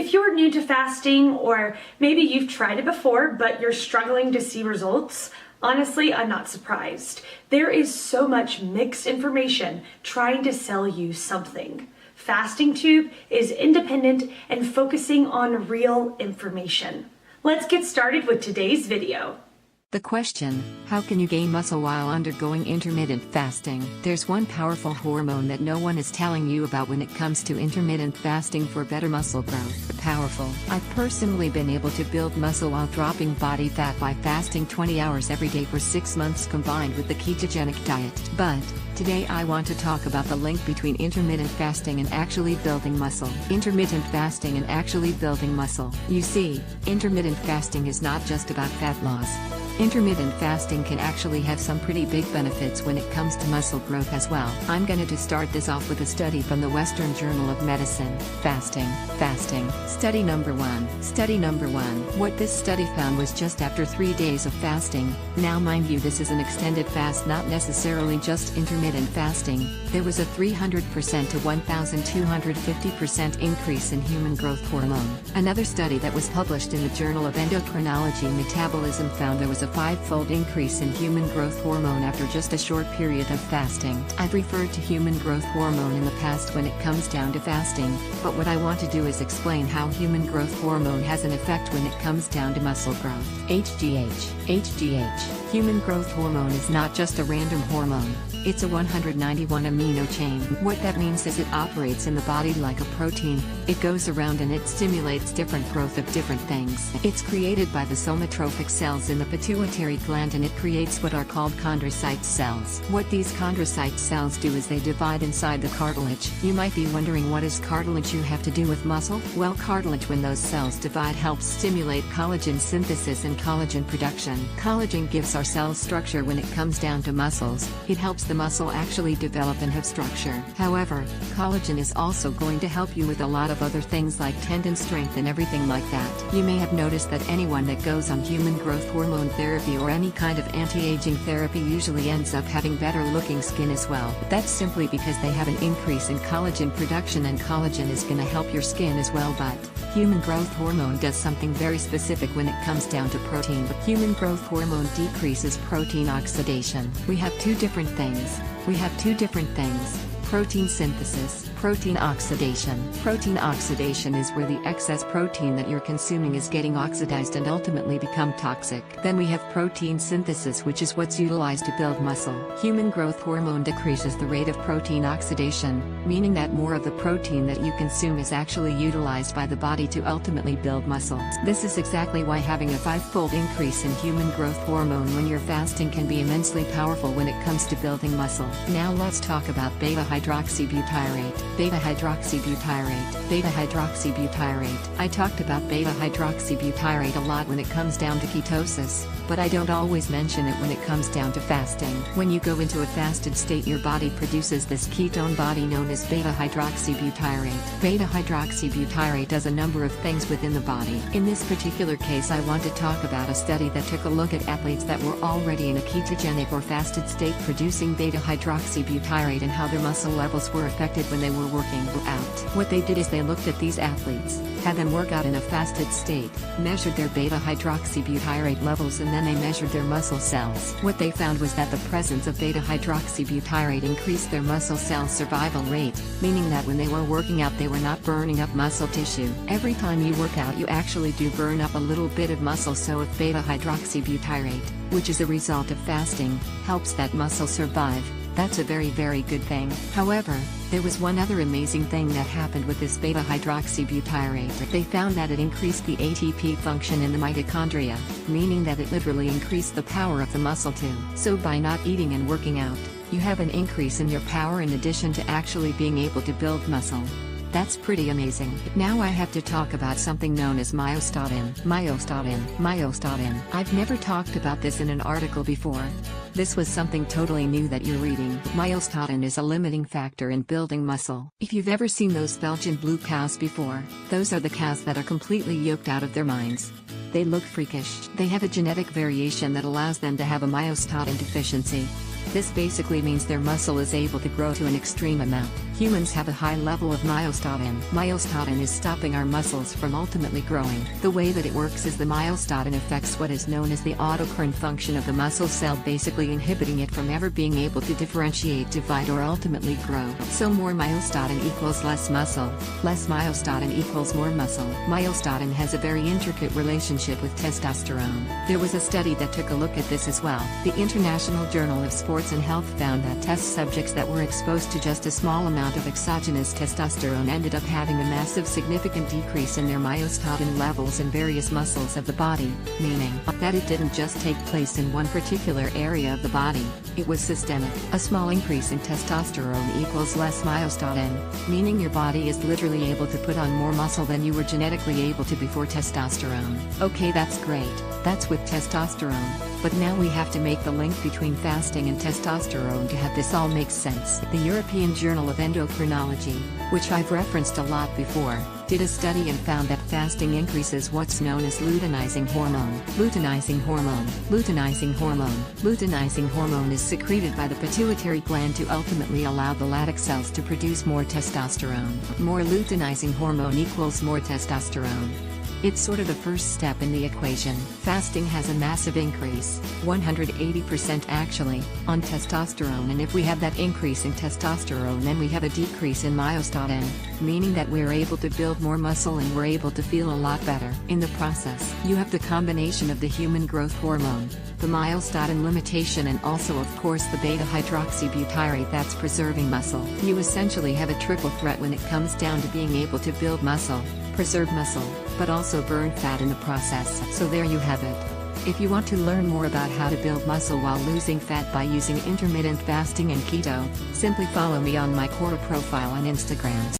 If you're new to fasting, or maybe you've tried it before but you're struggling to see results, honestly, I'm not surprised. There is so much mixed information trying to sell you something. Fasting Tube is independent and focusing on real information. Let's get started with today's video. The question, how can you gain muscle while undergoing intermittent fasting? There's one powerful hormone that no one is telling you about when it comes to intermittent fasting for better muscle growth. Powerful. I've personally been able to build muscle while dropping body fat by fasting 20 hours every day for 6 months combined with the ketogenic diet. But today I want to talk about the link between intermittent fasting and actually building muscle. Intermittent fasting and actually building muscle. You see, intermittent fasting is not just about fat loss. Intermittent fasting can actually have some pretty big benefits when it comes to muscle growth as well. I'm going to start this off with a study from the Western Journal of Medicine. Fasting. Study number 1. Study number 1. What this study found was just after 3 days of fasting, now mind you this is an extended fast, not necessarily just intermittent fasting, there was a 300% to 1,250% increase in human growth hormone. Another study that was published in the Journal of Endocrinology and Metabolism found there was a 5-fold increase in human growth hormone after just a short period of fasting. I've referred to human growth hormone in the past when it comes down to fasting, but what I want to do is explain how human growth hormone has an effect when it comes down to muscle growth. HGH. Human growth hormone is not just a random hormone. It's a 191 amino chain. What that means is it operates in the body like a protein. It goes around and it stimulates different growth of different things. It's created by the somatotrophic cells in the pituitary gland, and it creates what are called chondrocyte cells. What these chondrocyte cells do is they divide inside the cartilage. You might be wondering, what does cartilage have to do with muscle? Well, cartilage, when those cells divide, helps stimulate collagen synthesis and collagen production. Collagen gives our cells structure when it comes down to muscles. It helps the muscle actually develop and have structure. However, collagen is also going to help you with a lot of other things like tendon strength and everything like that. You may have noticed that anyone that goes on human growth hormone therapy or any kind of anti-aging therapy usually ends up having better looking skin as well. That's simply because they have an increase in collagen production, and collagen is going to help your skin as well. But human growth hormone does something very specific when it comes down to protein. Human growth hormone decreases protein oxidation. We have two different things. Protein synthesis, protein oxidation. Protein oxidation is where the excess protein that you're consuming is getting oxidized and ultimately become toxic. Then we have protein synthesis, which is what's utilized to build muscle. Human growth hormone decreases the rate of protein oxidation, meaning that more of the protein that you consume is actually utilized by the body to ultimately build muscle. This is exactly why having a 5-fold increase in human growth hormone when you're fasting can be immensely powerful when it comes to building muscle. Now let's talk about beta-hydroxybutyrate. I talked about beta-hydroxybutyrate a lot when it comes down to ketosis, but I don't always mention it when it comes down to fasting. When you go into a fasted state, your body produces this ketone body known as beta-hydroxybutyrate. Beta-hydroxybutyrate does a number of things within the body. In this particular case, I want to talk about a study that took a look at athletes that were already in a ketogenic or fasted state producing beta-hydroxybutyrate and how their muscle levels were affected when they were working out. What they did is they looked at these athletes, had them work out in a fasted state, measured their beta-hydroxybutyrate levels, and then they measured their muscle cells. What they found was that the presence of beta-hydroxybutyrate increased their muscle cell survival rate, meaning that when they were working out they were not burning up muscle tissue. Every time you work out you actually do burn up a little bit of muscle, so if beta-hydroxybutyrate, which is a result of fasting, helps that muscle survive, that's a very, very good thing. However, there was one other amazing thing that happened with this beta-hydroxybutyrate. They found that it increased the ATP function in the mitochondria, meaning that it literally increased the power of the muscle too. So by not eating and working out, you have an increase in your power in addition to actually being able to build muscle. That's pretty amazing. Now I have to talk about something known as myostatin. Myostatin. I've never talked about this in an article before. This was something totally new that you're reading. Myostatin is a limiting factor in building muscle. If you've ever seen those Belgian blue cows before, those are the cows that are completely yoked out of their minds. They look freakish. They have a genetic variation that allows them to have a myostatin deficiency. This basically means their muscle is able to grow to an extreme amount. Humans have a high level of myostatin. Myostatin is stopping our muscles from ultimately growing. The way that it works is the myostatin affects what is known as the autocrine function of the muscle cell, basically inhibiting it from ever being able to differentiate, divide, or ultimately grow. So more myostatin equals less muscle. Less myostatin equals more muscle. Myostatin has a very intricate relationship with testosterone. There was a study that took a look at this as well. The International Journal of Sports and Health found that test subjects that were exposed to just a small amount of exogenous testosterone ended up having a massive significant decrease in their myostatin levels in various muscles of the body, meaning that it didn't just take place in one particular area of the body, it was systemic. A small increase in testosterone equals less myostatin, meaning your body is literally able to put on more muscle than you were genetically able to before testosterone. Okay, that's great, that's with testosterone. But now we have to make the link between fasting and testosterone to have this all make sense. The European Journal of Endocrinology, which I've referenced a lot before, did a study and found that fasting increases what's known as luteinizing hormone. Luteinizing hormone. Luteinizing hormone. Luteinizing hormone is secreted by the pituitary gland to ultimately allow the Leydig cells to produce more testosterone. More luteinizing hormone equals more testosterone. It's sort of the first step in the equation. Fasting has a massive increase, 180% actually, on testosterone, and if we have that increase in testosterone, then we have a decrease in myostatin, meaning that we're able to build more muscle and we're able to feel a lot better. In the process, you have the combination of the human growth hormone, the myostatin limitation, and also of course the beta-hydroxybutyrate that's preserving muscle. You essentially have a triple threat when it comes down to being able to build muscle, preserve muscle, but also burn fat in the process. So there you have it. If you want to learn more about how to build muscle while losing fat by using intermittent fasting and keto, simply follow me on my core profile on Instagram.